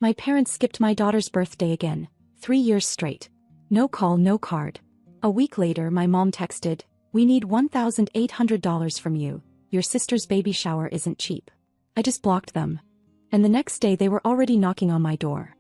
My parents skipped my daughter's birthday again, 3 years straight. No call, no card. A week later, my mom texted, "We need $1,800 from you. Your sister's baby shower isn't cheap." I just blocked them. And the next day they were already knocking on my door.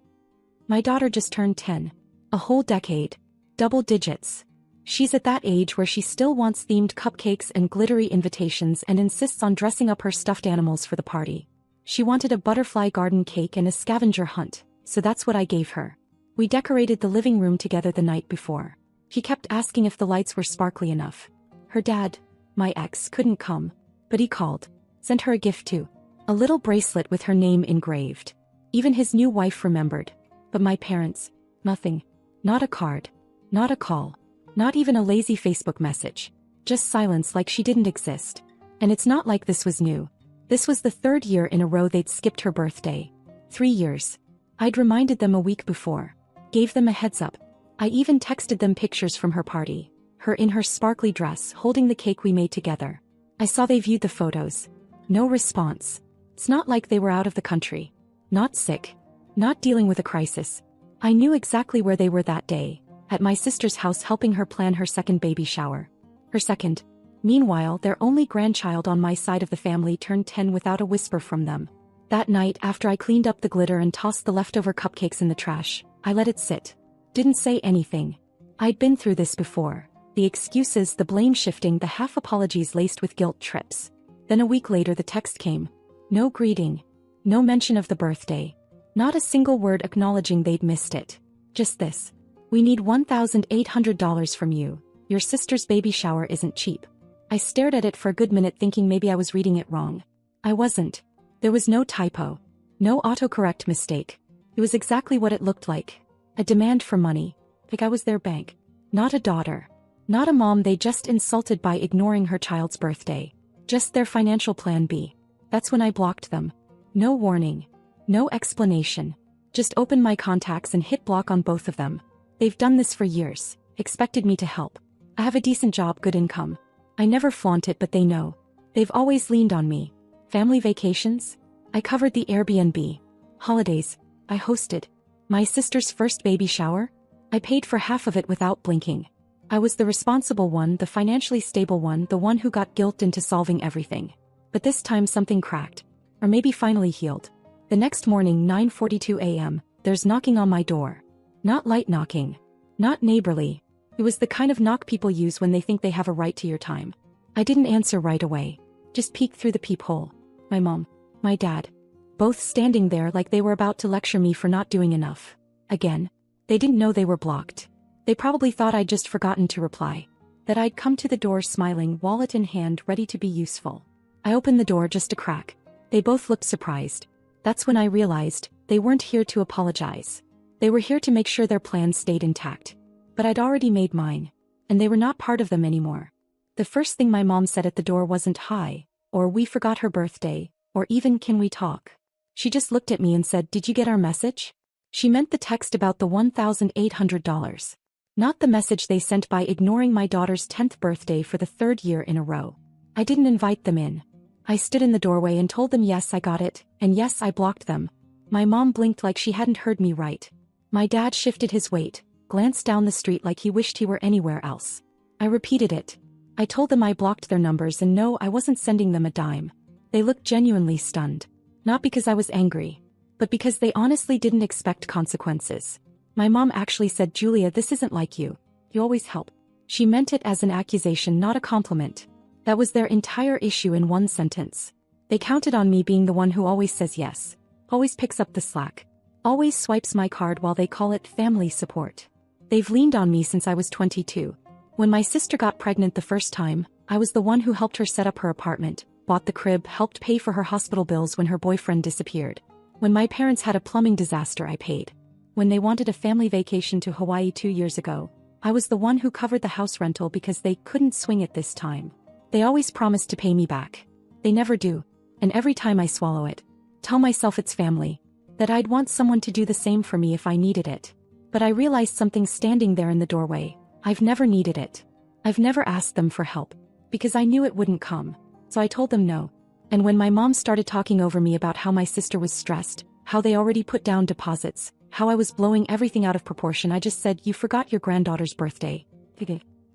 My daughter just turned 10. A whole decade. Double digits. She's at that age where she still wants themed cupcakes and glittery invitations and insists on dressing up her stuffed animals for the party. She wanted a butterfly garden cake and a scavenger hunt, so that's what I gave her. We decorated the living room together the night before. He kept asking if the lights were sparkly enough. Her dad, my ex, couldn't come, but he called. Sent her a gift too. A little bracelet with her name engraved. Even his new wife remembered. But my parents, nothing. Not a card. Not a call. Not even a lazy Facebook message. Just silence like she didn't exist. And it's not like this was new. This was the third year in a row they'd skipped her birthday. 3 years. I'd reminded them a week before. Gave them a heads up. I even texted them pictures from her party. Her in her sparkly dress holding the cake we made together. I saw they viewed the photos. No response. It's not like they were out of the country. Not sick. Not dealing with a crisis. I knew exactly where they were that day. At my sister's house helping her plan her second baby shower. Her second. Meanwhile, their only grandchild on my side of the family turned 10 without a whisper from them. That night, after I cleaned up the glitter and tossed the leftover cupcakes in the trash, I let it sit. Didn't say anything. I'd been through this before. The excuses, the blame shifting, the half apologies laced with guilt trips. Then a week later the text came. No greeting. No mention of the birthday. Not a single word acknowledging they'd missed it. Just this. "We need $1,800 from you. Your sister's baby shower isn't cheap." I stared at it for a good minute thinking maybe I was reading it wrong. I wasn't. There was no typo. No autocorrect mistake. It was exactly what it looked like. A demand for money. Like I was their bank. Not a daughter. Not a mom they just insulted by ignoring her child's birthday. Just their financial plan B. That's when I blocked them. No warning. No explanation. Just opened my contacts and hit block on both of them. They've done this for years. Expected me to help. I have a decent job, good income. I never flaunt it, but they know. They've always leaned on me. Family vacations? I covered the Airbnb. Holidays? I hosted. My sister's first baby shower? I paid for half of it without blinking. I was the responsible one, the financially stable one, the one who got guilted into solving everything. But this time something cracked. Or maybe finally healed. The next morning, 9:42 a.m., there's knocking on my door. Not light knocking. Not neighborly. It was the kind of knock people use when they think they have a right to your time. I didn't answer right away. Just peeked through the peephole. My mom. My dad. Both standing there like they were about to lecture me for not doing enough. Again. They didn't know they were blocked. They probably thought I'd just forgotten to reply. That I'd come to the door smiling, wallet in hand, ready to be useful. I opened the door just a crack. They both looked surprised. That's when I realized they weren't here to apologize. They were here to make sure their plans stayed intact. But I'd already made mine. And they were not part of them anymore. The first thing my mom said at the door wasn't "Hi," or "We forgot her birthday," or even "Can we talk?" She just looked at me and said, "Did you get our message?" She meant the text about the $1,800. Not the message they sent by ignoring my daughter's 10th birthday for the third year in a row. I didn't invite them in. I stood in the doorway and told them yes, I got it, and yes, I blocked them. My mom blinked like she hadn't heard me right. My dad shifted his weight, glanced down the street like he wished he were anywhere else. I repeated it. I told them I blocked their numbers and no, I wasn't sending them a dime. They looked genuinely stunned. Not because I was angry, but because they honestly didn't expect consequences. My mom actually said, "Julia, this isn't like you. You always help." She meant it as an accusation, not a compliment. That was their entire issue in one sentence. They counted on me being the one who always says yes, always picks up the slack, always swipes my card while they call it family support. They've leaned on me since I was 22. When my sister got pregnant the first time, I was the one who helped her set up her apartment, bought the crib, helped pay for her hospital bills when her boyfriend disappeared. When my parents had a plumbing disaster, I paid. When they wanted a family vacation to Hawaii 2 years ago, I was the one who covered the house rental because they couldn't swing it this time. They always promised to pay me back. They never do. And every time I swallow it, tell myself it's family, that I'd want someone to do the same for me if I needed it. But I realized something standing there in the doorway. I've never needed it. I've never asked them for help. Because I knew it wouldn't come. So I told them no. And when my mom started talking over me about how my sister was stressed, how they already put down deposits, how I was blowing everything out of proportion. I just said, "You forgot your granddaughter's birthday."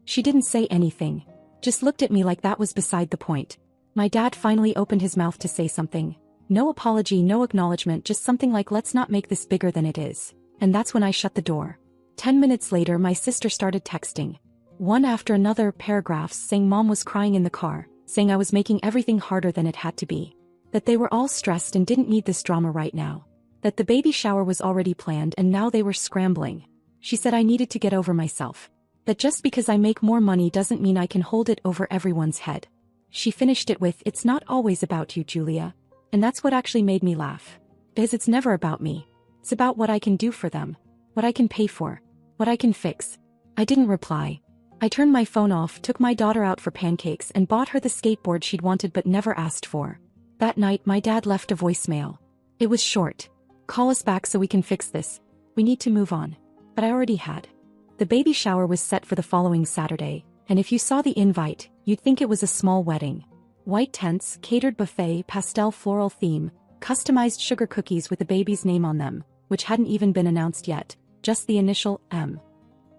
She didn't say anything. Just looked at me like that was beside the point. My dad finally opened his mouth to say something. No apology, no acknowledgement, just something like, "Let's not make this bigger than it is." And that's when I shut the door. 10 minutes later, my sister started texting. One after another, paragraphs saying Mom was crying in the car, saying I was making everything harder than it had to be. That they were all stressed and didn't need this drama right now. That the baby shower was already planned and now they were scrambling. She said I needed to get over myself. That just because I make more money doesn't mean I can hold it over everyone's head. She finished it with, "It's not always about you, Julia." And that's what actually made me laugh. Because it's never about me. It's about what I can do for them. What I can pay for. What I can fix. I didn't reply. I turned my phone off, took my daughter out for pancakes and bought her the skateboard she'd wanted but never asked for. That night my dad left a voicemail. It was short. "Call us back so we can fix this. We need to move on." But I already had. The baby shower was set for the following Saturday, and if you saw the invite, you'd think it was a small wedding. White tents, catered buffet, pastel floral theme, customized sugar cookies with the baby's name on them, which hadn't even been announced yet, just the initial M.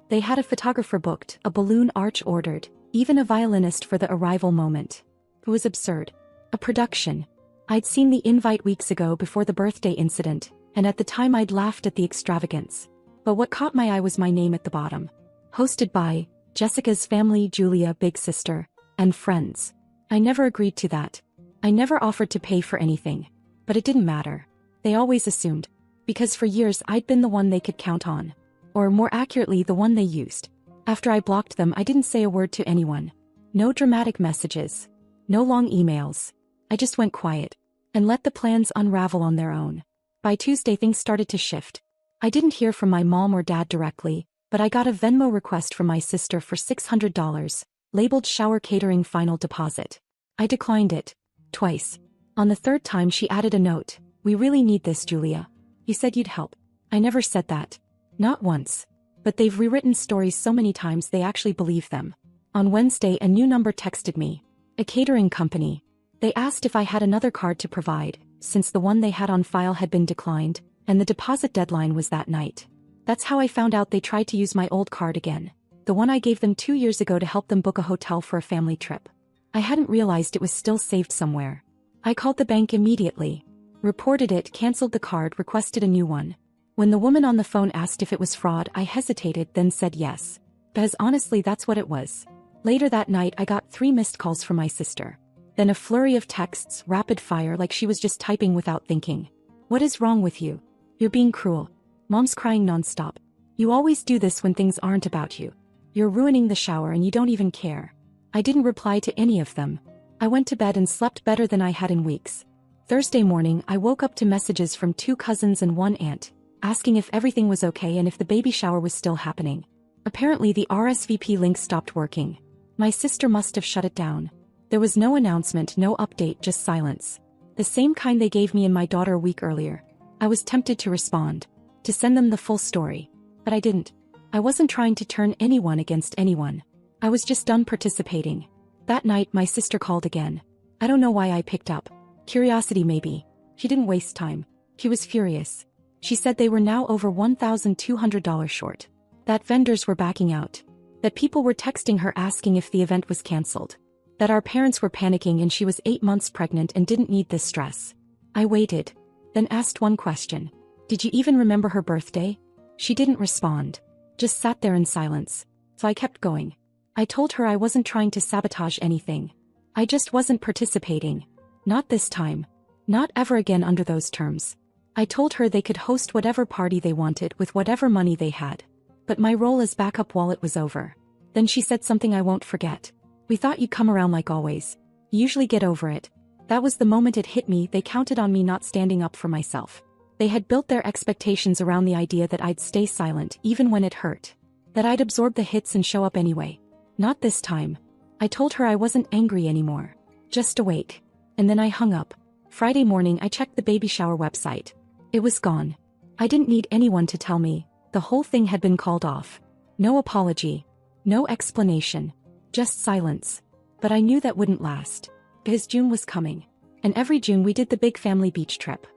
They had a photographer booked, a balloon arch ordered, even a violinist for the arrival moment. It was absurd. A production. I'd seen the invite weeks ago before the birthday incident, and at the time I'd laughed at the extravagance. But what caught my eye was my name at the bottom. Hosted by Jessica's family, Julia, big sister, and friends. I never agreed to that. I never offered to pay for anything. But it didn't matter. They always assumed. Because for years I'd been the one they could count on. Or more accurately, the one they used. After I blocked them, I didn't say a word to anyone. No dramatic messages. No long emails. I just went quiet. And let the plans unravel on their own. By Tuesday things started to shift. I didn't hear from my mom or dad directly, but I got a Venmo request from my sister for $600, labeled shower catering final deposit. I declined it. Twice. On the third time she added a note. "We really need this, Julia. You said you'd help." I never said that. Not once. But they've rewritten stories so many times they actually believe them. On Wednesday a new number texted me. A catering company. They asked if I had another card to provide, since the one they had on file had been declined, and the deposit deadline was that night. That's how I found out they tried to use my old card again. The one I gave them 2 years ago to help them book a hotel for a family trip. I hadn't realized it was still saved somewhere. I called the bank immediately. Reported it, canceled the card, requested a new one. When the woman on the phone asked if it was fraud, I hesitated, then said yes. Because honestly that's what it was. Later that night I got 3 missed calls from my sister. Then a flurry of texts, rapid fire, like she was just typing without thinking. "What is wrong with you? You're being cruel. Mom's crying nonstop. You always do this when things aren't about you. You're ruining the shower and you don't even care." I didn't reply to any of them. I went to bed and slept better than I had in weeks. Thursday morning I woke up to messages from 2 cousins and 1 aunt, asking if everything was okay and if the baby shower was still happening. Apparently the RSVP link stopped working. My sister must have shut it down. There was no announcement, no update, just silence. The same kind they gave me and my daughter a week earlier. I was tempted to respond, to send them the full story. But I didn't. I wasn't trying to turn anyone against anyone. I was just done participating. That night my sister called again. I don't know why I picked up. Curiosity maybe. She didn't waste time. She was furious. She said they were now over $1,200 short. That vendors were backing out. That people were texting her asking if the event was cancelled. That our parents were panicking and she was 8 months pregnant and didn't need this stress. I waited. Then asked one question. "Did you even remember her birthday?" She didn't respond. Just sat there in silence. So I kept going. I told her I wasn't trying to sabotage anything. I just wasn't participating. Not this time. Not ever again under those terms. I told her they could host whatever party they wanted with whatever money they had. But my role as backup while it was over. Then she said something I won't forget. "We thought you'd come around like always. You usually get over it." That was the moment it hit me. They counted on me not standing up for myself. They had built their expectations around the idea that I'd stay silent even when it hurt. That I'd absorb the hits and show up anyway. Not this time. I told her I wasn't angry anymore. Just awake. And then I hung up. Friday morning I checked the baby shower website. It was gone. I didn't need anyone to tell me. The whole thing had been called off. No apology. No explanation. Just silence. But I knew that wouldn't last. Because June was coming. And every June we did the big family beach trip.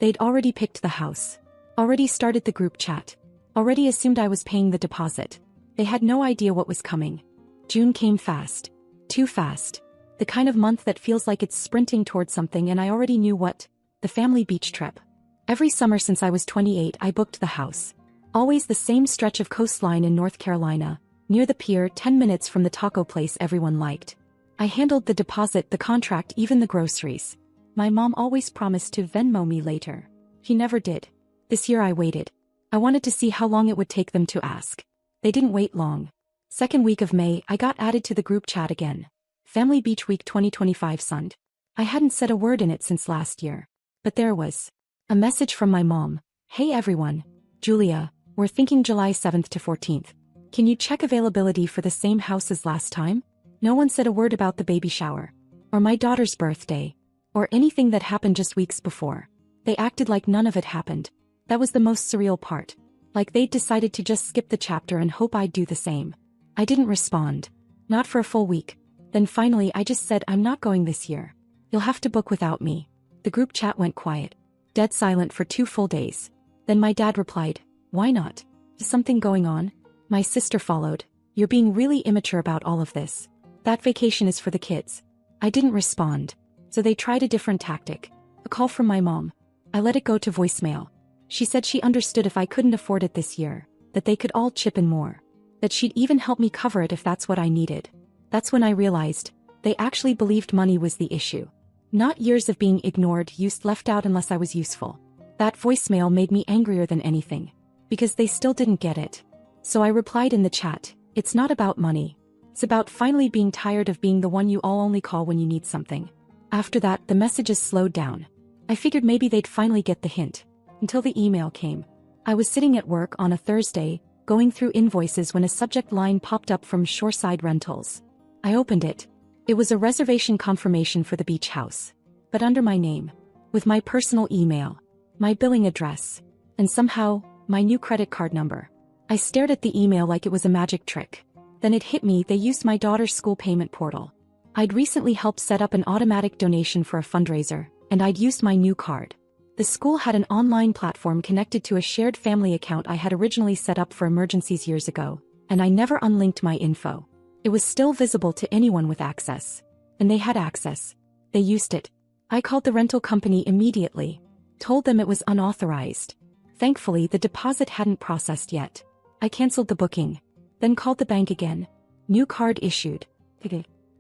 They'd already picked the house. Already started the group chat. Already assumed I was paying the deposit. They had no idea what was coming. June came fast. Too fast. The kind of month that feels like it's sprinting towards something, and I already knew what. The family beach trip. Every summer since I was 28 I booked the house. Always the same stretch of coastline in North Carolina, near the pier, 10 minutes from the taco place everyone liked. I handled the deposit, the contract, even the groceries. My mom always promised to Venmo me later. He never did. This year I waited. I wanted to see how long it would take them to ask. They didn't wait long. Second week of May I got added to the group chat again. Family Beach Week 2025 Sund. I hadn't said a word in it since last year. But there was a message from my mom. Hey everyone. Julia, we're thinking July 7th to 14th. Can you check availability for the same house as last time? No one said a word about the baby shower. Or my daughter's birthday. Or anything that happened just weeks before. They acted like none of it happened. That was the most surreal part. Like they'd decided to just skip the chapter and hope I'd do the same. I didn't respond. Not for a full week. Then finally I just said, I'm not going this year. You'll have to book without me. The group chat went quiet. Dead silent for 2 full days. Then my dad replied, why not? Is something going on? My sister followed. You're being really immature about all of this. That vacation is for the kids. I didn't respond. So they tried a different tactic. A call from my mom. I let it go to voicemail. She said she understood if I couldn't afford it this year, that they could all chip in more. That she'd even help me cover it if that's what I needed. That's when I realized, they actually believed money was the issue. Not years of being ignored, used, left out unless I was useful. That voicemail made me angrier than anything. Because they still didn't get it. So I replied in the chat, it's not about money. It's about finally being tired of being the one you all only call when you need something. After that, the messages slowed down. I figured maybe they'd finally get the hint. Until the email came. I was sitting at work on a Thursday, going through invoices when a subject line popped up from Shoreside Rentals. I opened it. It was a reservation confirmation for the beach house. But under my name. With my personal email. My billing address. And somehow, my new credit card number. I stared at the email like it was a magic trick. Then it hit me, they used my daughter's school payment portal. I'd recently helped set up an automatic donation for a fundraiser, and I'd used my new card. The school had an online platform connected to a shared family account I had originally set up for emergencies years ago, and I never unlinked my info. It was still visible to anyone with access. And they had access. They used it. I called the rental company immediately. Told them it was unauthorized. Thankfully, the deposit hadn't processed yet. I canceled the booking. Then called the bank again. New card issued.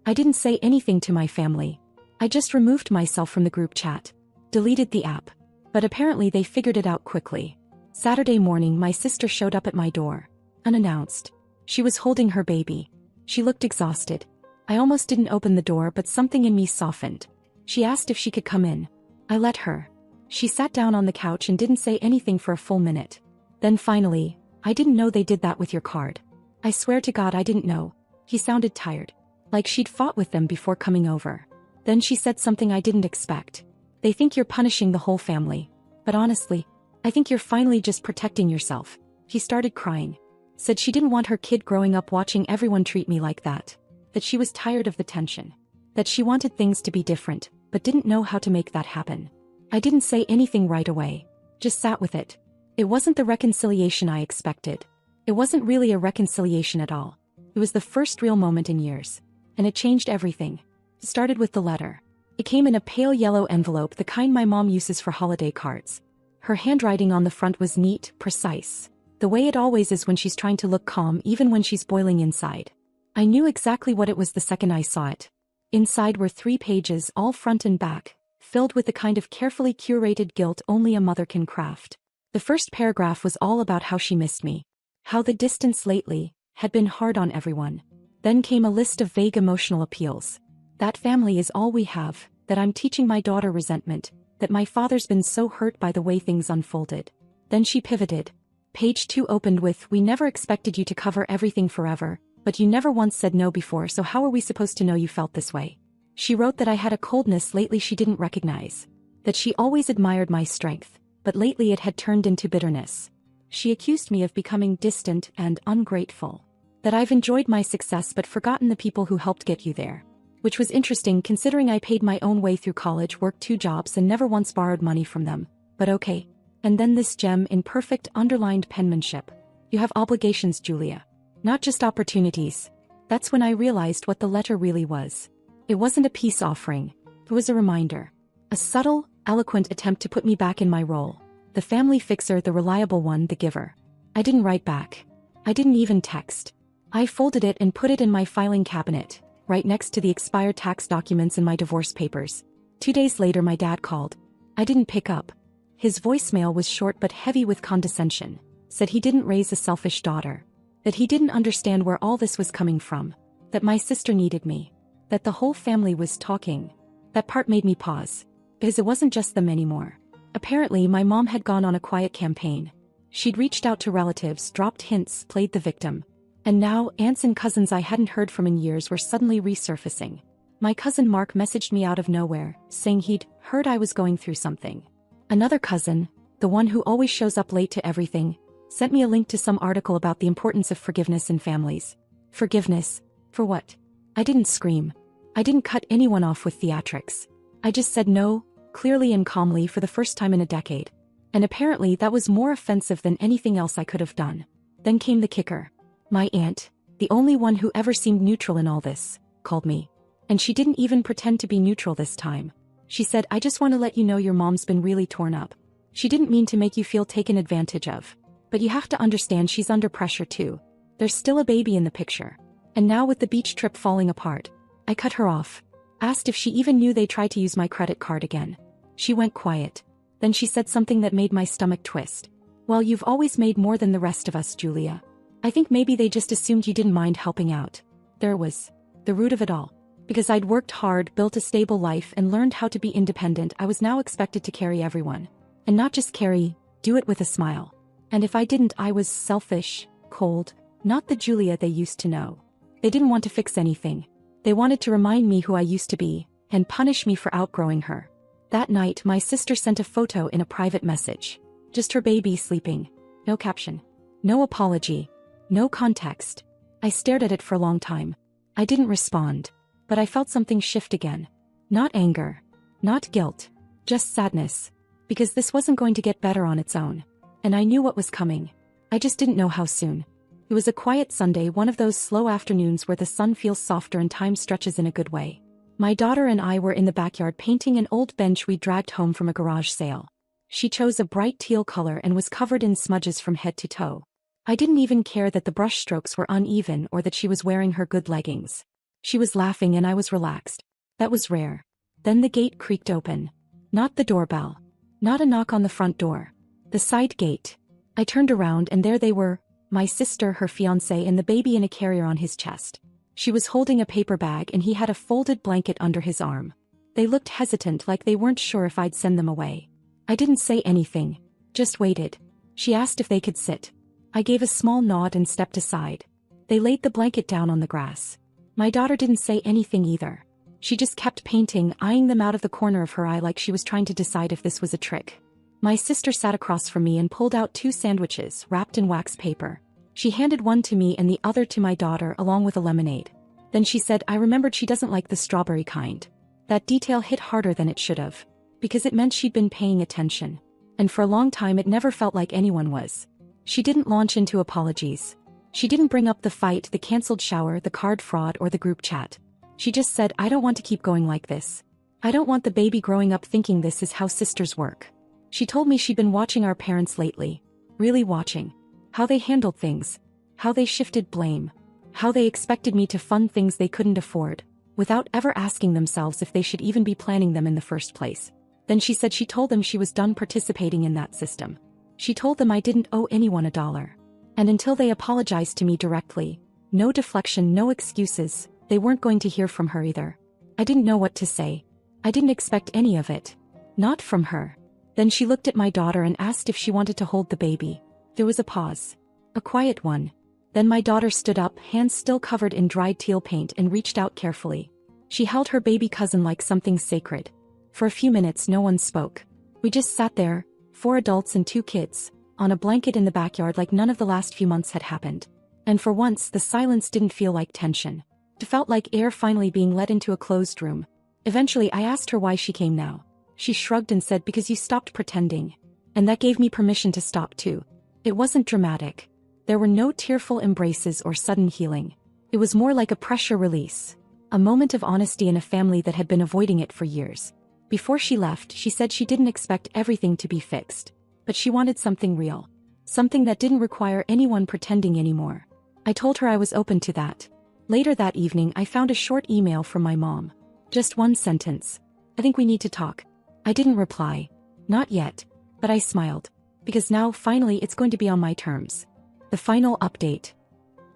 I didn't say anything to my family. I just removed myself from the group chat. Deleted the app. But apparently they figured it out quickly. Saturday morning my sister showed up at my door. Unannounced. She was holding her baby. She looked exhausted. I almost didn't open the door, but something in me softened. She asked if she could come in. I let her. She sat down on the couch and didn't say anything for a full minute. Then finally, I didn't know they did that with your card. I swear to God I didn't know. He sounded tired. Like she'd fought with them before coming over. Then she said something I didn't expect. They think you're punishing the whole family. But honestly, I think you're finally just protecting yourself. He started crying. Said she didn't want her kid growing up watching everyone treat me like that. That she was tired of the tension. That she wanted things to be different, but didn't know how to make that happen. I didn't say anything right away. Just sat with it. It wasn't the reconciliation I expected. It wasn't really a reconciliation at all. It was the first real moment in years. And it changed everything. It started with the letter. It came in a pale yellow envelope, the kind my mom uses for holiday cards. Her handwriting on the front was neat, precise. The way it always is when she's trying to look calm even when she's boiling inside. I knew exactly what it was the second I saw it. Inside were 3 pages, all front and back, filled with the kind of carefully curated guilt only a mother can craft. The first paragraph was all about how she missed me. How the distance lately had been hard on everyone. Then came a list of vague emotional appeals. That family is all we have, that I'm teaching my daughter resentment, that my father's been so hurt by the way things unfolded. Then she pivoted. Page 2 opened with, we never expected you to cover everything forever, but you never once said no before, so how are we supposed to know you felt this way? She wrote that I had a coldness lately she didn't recognize. That she always admired my strength, but lately it had turned into bitterness. She accused me of becoming distant and ungrateful. That I've enjoyed my success but forgotten the people who helped get you there. Which was interesting considering I paid my own way through college, worked 2 jobs and never once borrowed money from them. But okay. And then this gem in perfect underlined penmanship. You have obligations, Julia. Not just opportunities. That's when I realized what the letter really was. It wasn't a peace offering. It was a reminder. A subtle, eloquent attempt to put me back in my role. The family fixer, the reliable one, the giver. I didn't write back. I didn't even text. I folded it and put it in my filing cabinet, right next to the expired tax documents and my divorce papers. 2 days later my dad called. I didn't pick up. His voicemail was short but heavy with condescension. Said he didn't raise a selfish daughter. That he didn't understand where all this was coming from. That my sister needed me. That the whole family was talking. That part made me pause. Because it wasn't just them anymore. Apparently my mom had gone on a quiet campaign. She'd reached out to relatives, dropped hints, played the victim. And now, aunts and cousins I hadn't heard from in years were suddenly resurfacing. My cousin Mark messaged me out of nowhere, saying he'd heard I was going through something. Another cousin, the one who always shows up late to everything, sent me a link to some article about the importance of forgiveness in families. Forgiveness? For what? I didn't scream. I didn't cut anyone off with theatrics. I just said no, clearly and calmly for the first time in a decade. And apparently that was more offensive than anything else I could have done. Then came the kicker. My aunt, the only one who ever seemed neutral in all this, called me. And she didn't even pretend to be neutral this time. She said, I just want to let you know your mom's been really torn up. She didn't mean to make you feel taken advantage of. But you have to understand she's under pressure too. There's still a baby in the picture. And now with the beach trip falling apart, I cut her off. Asked if she even knew they tried to use my credit card again. She went quiet. Then she said something that made my stomach twist. Well, you've always made more than the rest of us, Julia. I think maybe they just assumed you didn't mind helping out. There was the root of it all. Because I'd worked hard, built a stable life, and learned how to be independent, I was now expected to carry everyone. And not just carry, do it with a smile. And if I didn't, I was selfish, cold, not the Julia they used to know. They didn't want to fix anything. They wanted to remind me who I used to be, and punish me for outgrowing her. That night, my sister sent a photo in a private message. Just her baby sleeping. No caption. No apology. No context. I stared at it for a long time. I didn't respond. But I felt something shift again. Not anger. Not guilt. Just sadness. Because this wasn't going to get better on its own. And I knew what was coming. I just didn't know how soon. It was a quiet Sunday, one of those slow afternoons where the sun feels softer and time stretches in a good way. My daughter and I were in the backyard painting an old bench we dragged home from a garage sale. She chose a bright teal color and was covered in smudges from head to toe. I didn't even care that the brush strokes were uneven or that she was wearing her good leggings. She was laughing and I was relaxed. That was rare. Then the gate creaked open. Not the doorbell. Not a knock on the front door. The side gate. I turned around and there they were, my sister, her fiancé, and the baby in a carrier on his chest. She was holding a paper bag and he had a folded blanket under his arm. They looked hesitant, like they weren't sure if I'd send them away. I didn't say anything. Just waited. She asked if they could sit. I gave a small nod and stepped aside. They laid the blanket down on the grass. My daughter didn't say anything either. She just kept painting, eyeing them out of the corner of her eye like she was trying to decide if this was a trick. My sister sat across from me and pulled out 2 sandwiches wrapped in wax paper. She handed one to me and the other to my daughter along with a lemonade. Then she said, I remembered she doesn't like the strawberry kind. That detail hit harder than it should have. Because it meant she'd been paying attention. And for a long time it never felt like anyone was. She didn't launch into apologies. She didn't bring up the fight, the cancelled shower, the card fraud, or the group chat. She just said, I don't want to keep going like this. I don't want the baby growing up thinking this is how sisters work. She told me she'd been watching our parents lately. Really watching. How they handled things. How they shifted blame. How they expected me to fund things they couldn't afford, without ever asking themselves if they should even be planning them in the first place. Then she said she told them she was done participating in that system. She told them I didn't owe anyone $1. And until they apologized to me directly, no deflection, no excuses, they weren't going to hear from her either. I didn't know what to say. I didn't expect any of it. Not from her. Then she looked at my daughter and asked if she wanted to hold the baby. There was a pause. A quiet one. Then my daughter stood up, hands still covered in dried teal paint, and reached out carefully. She held her baby cousin like something sacred. For a few minutes no one spoke. We just sat there, 4 adults and 2 kids, on a blanket in the backyard like none of the last few months had happened. And for once the silence didn't feel like tension. It felt like air finally being let into a closed room. Eventually I asked her why she came now. She shrugged and said, because you stopped pretending. And that gave me permission to stop too. It wasn't dramatic. There were no tearful embraces or sudden healing. It was more like a pressure release. A moment of honesty in a family that had been avoiding it for years. Before she left, she said she didn't expect everything to be fixed. But she wanted something real. Something that didn't require anyone pretending anymore. I told her I was open to that. Later that evening, I found a short email from my mom. Just one sentence. "I think we need to talk." I didn't reply. Not yet. But I smiled. Because now, finally, it's going to be on my terms. The final update.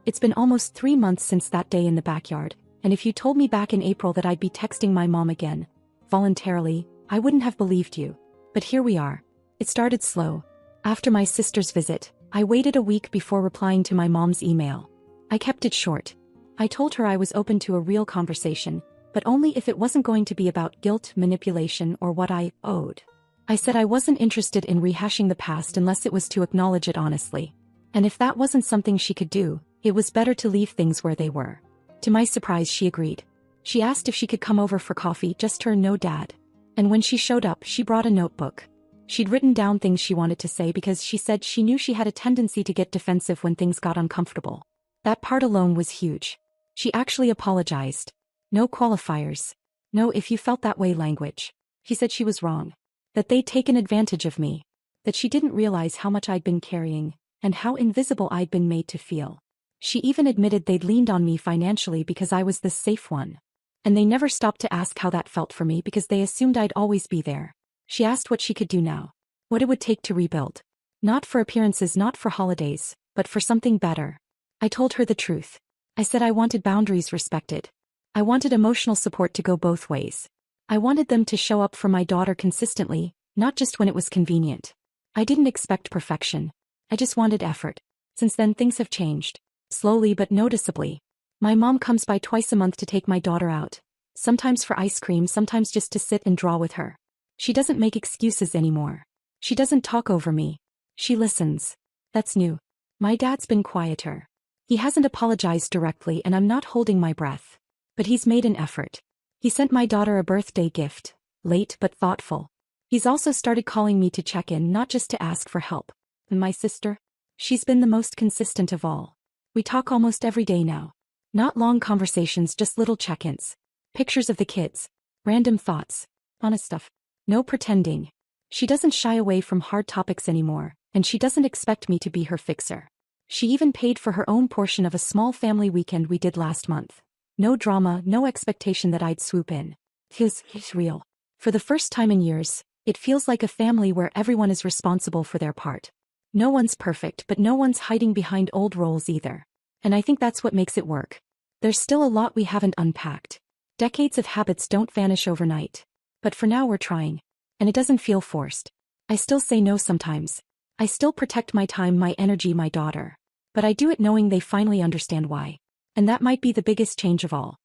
It's been almost 3 months since that day in the backyard, and if you told me back in April that I'd be texting my mom again, voluntarily, I wouldn't have believed you. But here we are. It started slow. After my sister's visit, I waited a week before replying to my mom's email. I kept it short. I told her I was open to a real conversation, but only if it wasn't going to be about guilt, manipulation, or what I owed. I said I wasn't interested in rehashing the past unless it was to acknowledge it honestly. And if that wasn't something she could do, it was better to leave things where they were. To my surprise, she agreed. She asked if she could come over for coffee, just her, no dad. And when she showed up, she brought a notebook. She'd written down things she wanted to say because she said she knew she had a tendency to get defensive when things got uncomfortable. That part alone was huge. She actually apologized. No qualifiers. No "if you felt that way" language. She said she was wrong. That they'd taken advantage of me. That she didn't realize how much I'd been carrying, and how invisible I'd been made to feel. She even admitted they'd leaned on me financially because I was the safe one. And they never stopped to ask how that felt for me because they assumed I'd always be there. She asked what she could do now. What it would take to rebuild. Not for appearances, not for holidays, but for something better. I told her the truth. I said I wanted boundaries respected. I wanted emotional support to go both ways. I wanted them to show up for my daughter consistently, not just when it was convenient. I didn't expect perfection. I just wanted effort. Since then, things have changed. Slowly but noticeably. My mom comes by twice a month to take my daughter out. Sometimes for ice cream, sometimes just to sit and draw with her. She doesn't make excuses anymore. She doesn't talk over me. She listens. That's new. My dad's been quieter. He hasn't apologized directly, and I'm not holding my breath. But he's made an effort. He sent my daughter a birthday gift. Late but thoughtful. He's also started calling me to check in, not just to ask for help. And my sister? She's been the most consistent of all. We talk almost every day now. Not long conversations, just little check-ins. Pictures of the kids. Random thoughts. Honest stuff. No pretending. She doesn't shy away from hard topics anymore, and she doesn't expect me to be her fixer. She even paid for her own portion of a small family weekend we did last month. No drama, no expectation that I'd swoop in. It's real. For the first time in years, it feels like a family where everyone is responsible for their part. No one's perfect, but no one's hiding behind old roles either. And I think that's what makes it work. There's still a lot we haven't unpacked. Decades of habits don't vanish overnight. But for now we're trying. And it doesn't feel forced. I still say no sometimes. I still protect my time, my energy, my daughter. But I do it knowing they finally understand why. And that might be the biggest change of all.